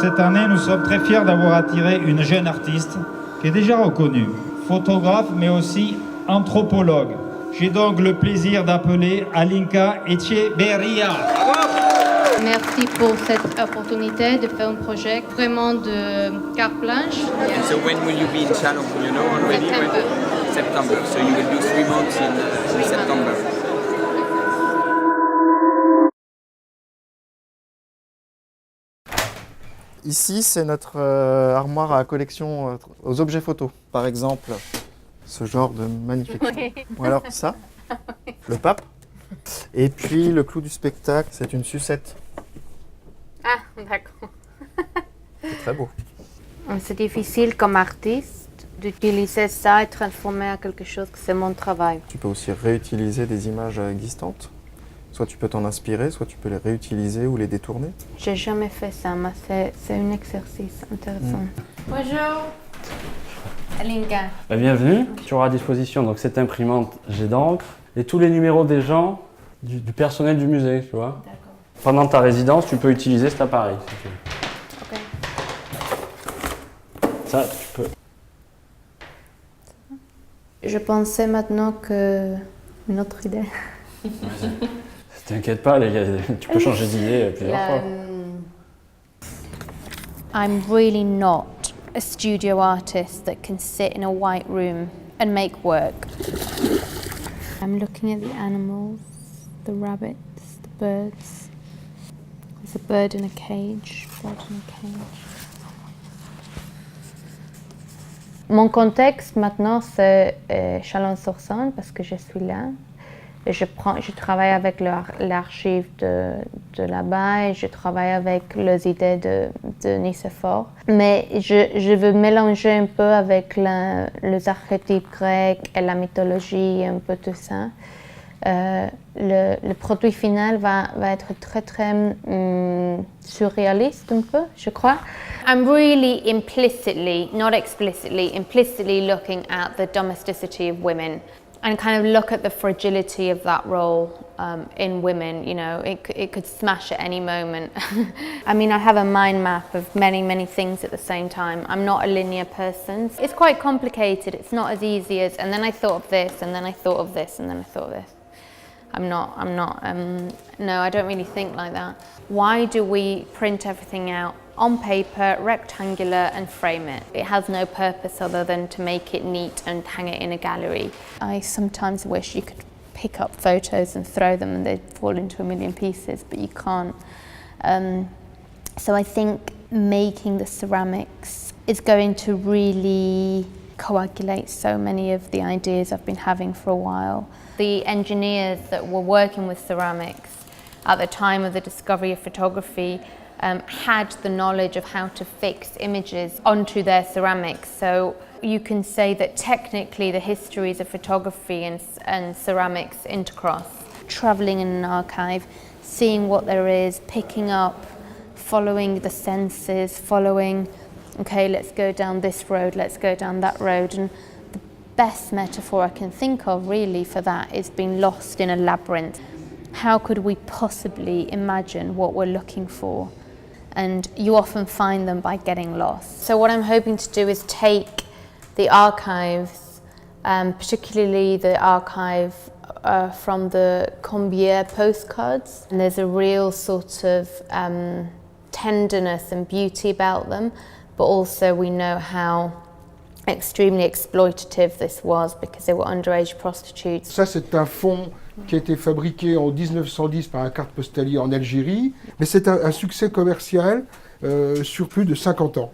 cette année, nous sommes très fiers d'avoir attiré une jeune artiste qui est déjà reconnue, photographe mais aussi anthropologue. J'ai donc le plaisir d'appeler ALINKA ECHEVERRÍA. Merci pour cette opportunité de faire un projet vraiment de carte blanche. So when will you be in Chalon? You know already? September. September. So you will do 3 months in September. Ici, c'est notre armoire à collection aux objets photos. Par exemple, ce genre de magnifique. Ou alors ça, le pape. Et puis le clou du spectacle, c'est une sucette. Ah, d'accord. C'est très beau. C'est difficile comme artiste d'utiliser ça et transformer à quelque chose que c'est mon travail. Tu peux aussi réutiliser des images existantes. Soit tu peux t'en inspirer, soit tu peux les réutiliser ou les détourner. J'ai jamais fait ça, mais c'est un exercice intéressant. Bonjour, ALINKA. Bienvenue, tu auras à disposition donc cette imprimante jet d'encre et tous les numéros des gens du personnel du musée, tu vois. D'accord. Pendant ta résidence, tu peux utiliser cet appareil. Si tu veux. Ok. Ça, tu peux. Je pensais maintenant que une autre idée. T'inquiète pas, les gars, tu peux changer d'idée plusieurs fois. I'm really not a studio artist that can sit in a white room and make work. I'm looking at the animals, the rabbits, the birds. There's a bird in a cage, Mon contexte maintenant, c'est Chalon-sur-Saône parce que je suis là. Je travaille avec l'archive de là-bas et je travaille avec les idées de Nicéphore. Mais je veux mélanger un peu avec les archétypes grecs et la mythologie et un peu tout ça. Le produit final va être très surréaliste un peu, je crois. I'm really implicitly, not explicitly, implicitly looking at the domesticity of women. And kind of look at the fragility of that role in women. You know, it could smash at any moment. I mean, I have a mind map of many things at the same time. I'm not a linear person. It's quite complicated. It's not as easy as, and then I thought of this, and then I thought of this, and then I thought of this. No, I don't really think like that. Why do we print everything out on paper, rectangular, and frame it? It has no purpose other than to make it neat and hang it in a gallery. I sometimes wish you could pick up photos and throw them and they'd fall into a million pieces, but you can't. So I think making the ceramics is going to really coagulate so many of the ideas I've been having for a while. The engineers that were working with ceramics at the time of the discovery of photography had the knowledge of how to fix images onto their ceramics. So you can say that technically the histories of photography and ceramics intercross. Traveling in an archive, seeing what there is, picking up, following the senses, okay, let's go down this road, let's go down that road. And the best metaphor I can think of really for that is being lost in a labyrinth. How could we possibly imagine what we're looking for? And you often find them by getting lost. So what I'm hoping to do is take the archives, particularly the archive from the Combier postcards. And there's a real sort of tenderness and beauty about them, but also we know how extremely exploitative this was because they were underage prostitutes. Ça, c'est un fond qui a été fabriqué en 1910 par un carte postalier en Algérie, mais c'est un succès commercial sur plus de 50 ans,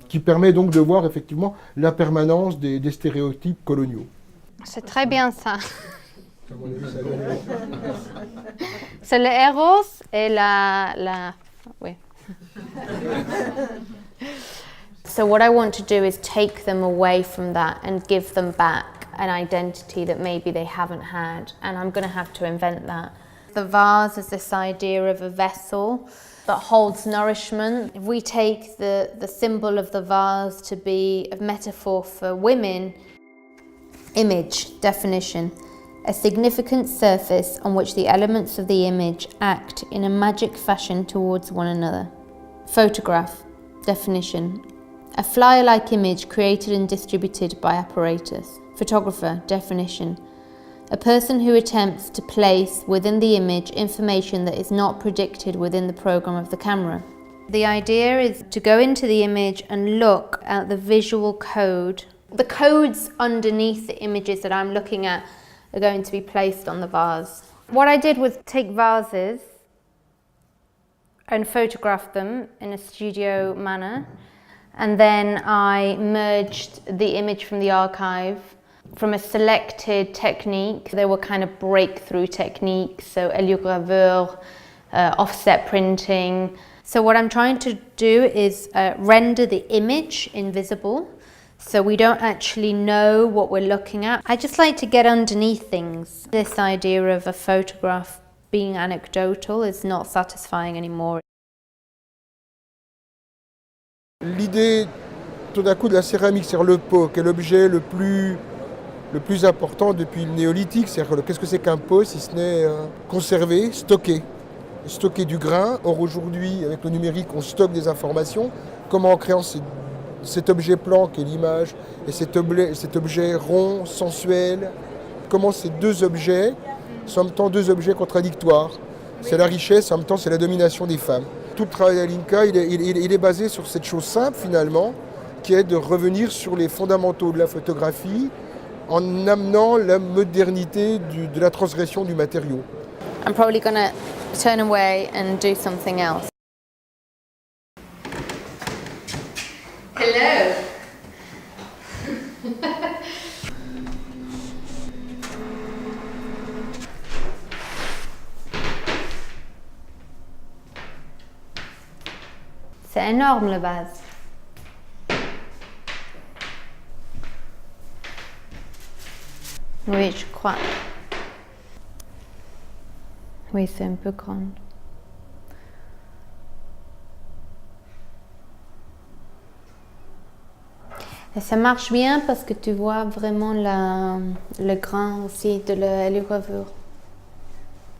qui permet donc de voir effectivement la permanence des stéréotypes coloniaux. C'est très bien ça. C'est le héros et la... Oui. So what I want to do is take them away from that and give them back an identity that maybe they haven't had, and I'm going to have to invent that. The vase is this idea of a vessel that holds nourishment. If we take the symbol of the vase to be a metaphor for women, image, definition, a significant surface on which the elements of the image act in a magic fashion towards one another. Photograph, definition. A flyer-like image created and distributed by apparatus. Photographer, definition. A person who attempts to place within the image information that is not predicted within the program of the camera. The idea is to go into the image and look at the visual code. The codes underneath the images that I'm looking at are going to be placed on the vase. What I did was take vases and photograph them in a studio manner, and then I merged the image from the archive from a selected technique. They were kind of breakthrough techniques, so héliogravure, offset printing. So what I'm trying to do is render the image invisible, so we don't actually know what we're looking at. I just like to get underneath things. This idea of a photograph being anecdotal is not satisfying anymore. L'idée, tout d'un coup, de la céramique, c'est-à-dire le pot, qui est l'objet le plus important depuis le néolithique. C'est-à-dire qu'est-ce que c'est qu'un pot si ce n'est conserver, stocker du grain. Or aujourd'hui, avec le numérique, on stocke des informations. Comment en créant cet objet plan qui est l'image et cet objet rond, sensuel, comment ces deux objets sont en même temps deux objets contradictoires. C'est la richesse, en même temps c'est la domination des femmes. Tout le travail d'ALINKA, il est basé sur cette chose simple finalement, qui est de revenir sur les fondamentaux de la photographie en amenant la modernité de la transgression du matériau. I'm probably gonna turn away and do something else. Hello. C'est énorme le vase. Oui, je crois. Oui, c'est un peu grand. Et ça marche bien parce que tu vois vraiment le grain aussi de la gravure.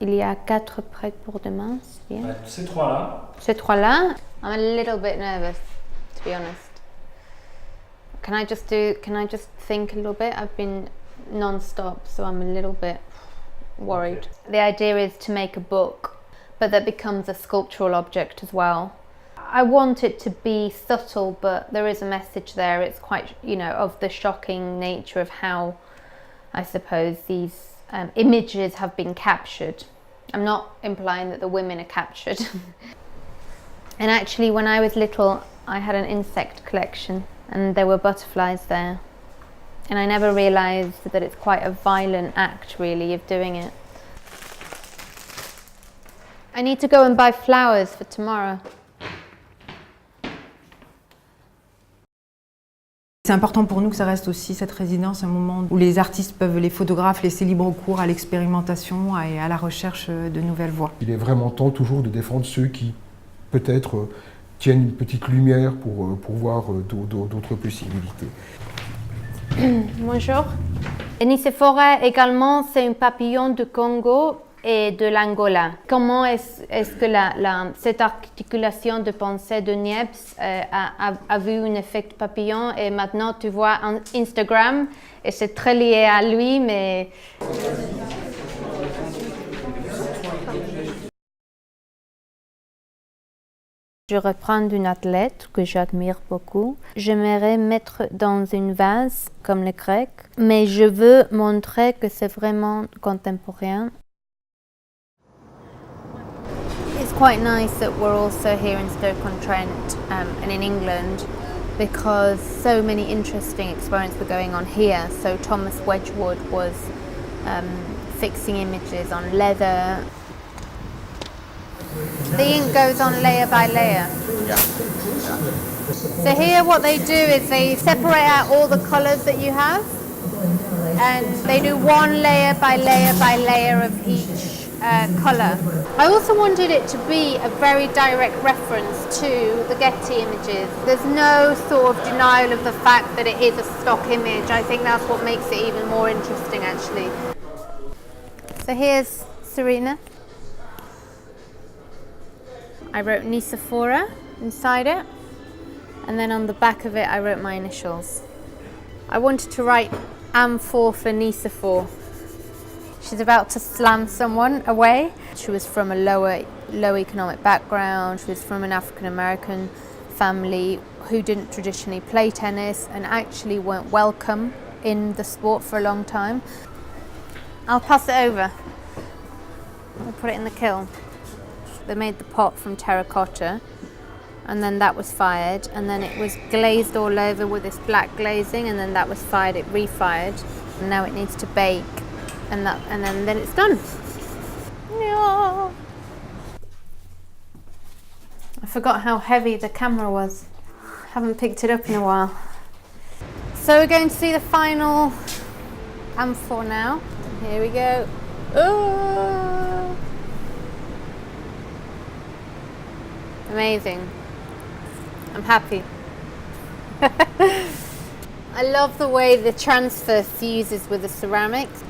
Il y a 4 prêts pour demain, c'est bien. Ces trois-là. Ces trois-là. I'm a little bit nervous, to be honest. Can I just think a little bit? I've been non-stop, so I'm a little bit worried. Okay. The idea is to make a book, but that becomes a sculptural object as well. I want it to be subtle, but there is a message there. It's quite, of the shocking nature of how, I suppose, these images have been captured. I'm not implying that the women are captured. And actually, when I was little, I had an insect collection, and there were butterflies there. And I never realised that it's quite a violent act, really, of doing it. I need to go and buy flowers for tomorrow. C'est important pour nous que ça reste aussi cette résidence un moment où les artistes peuvent, les photographes, laisser libre cours à l'expérimentation et à la recherche de nouvelles voies. Il est vraiment temps toujours de défendre ceux qui, peut-être, tiennent une petite lumière pour voir d'autres possibilités. Bonjour. Nicéphore également, c'est un papillon du Congo et de l'Angola. Comment est-ce que cette articulation de pensée de Niépce a vu un effet papillon, et maintenant tu vois Instagram et c'est très lié à lui, mais... Je reprends une athlète que j'admire beaucoup. J'aimerais mettre dans une vase comme les Grecs, mais je veux montrer que c'est vraiment contemporain. It's quite nice that we're also here in Stoke-on-Trent and in England, because so many interesting experiments were going on here. So Thomas Wedgwood was fixing images on leather. The ink goes on layer by layer. Yeah. So here what they do is they separate out all the colours that you have, and they do one layer by layer by layer of each colour. I also wanted it to be a very direct reference to the Getty images. There's no sort of denial of the fact that it is a stock image. I think that's what makes it even more interesting, actually. So here's Serena. I wrote Nicephora inside it. And then on the back of it, I wrote my initials. I wanted to write AM4 for Nicéphore. She's about to slam someone away. She was from a low economic background. She was from an African American family who didn't traditionally play tennis and actually weren't welcome in the sport for a long time. I'll pass it over. I'll put it in the kiln. They made the pot from terracotta, and then that was fired, and then it was glazed all over with this black glazing, and then that was fired, it refired, and now it needs to bake, and then it's done. Yeah. I forgot how heavy the camera was. Haven't picked it up in a while. So we're going to see the final AM4 now. Here we go. Ooh. Amazing. I'm happy. I love the way the transfer fuses with the ceramics.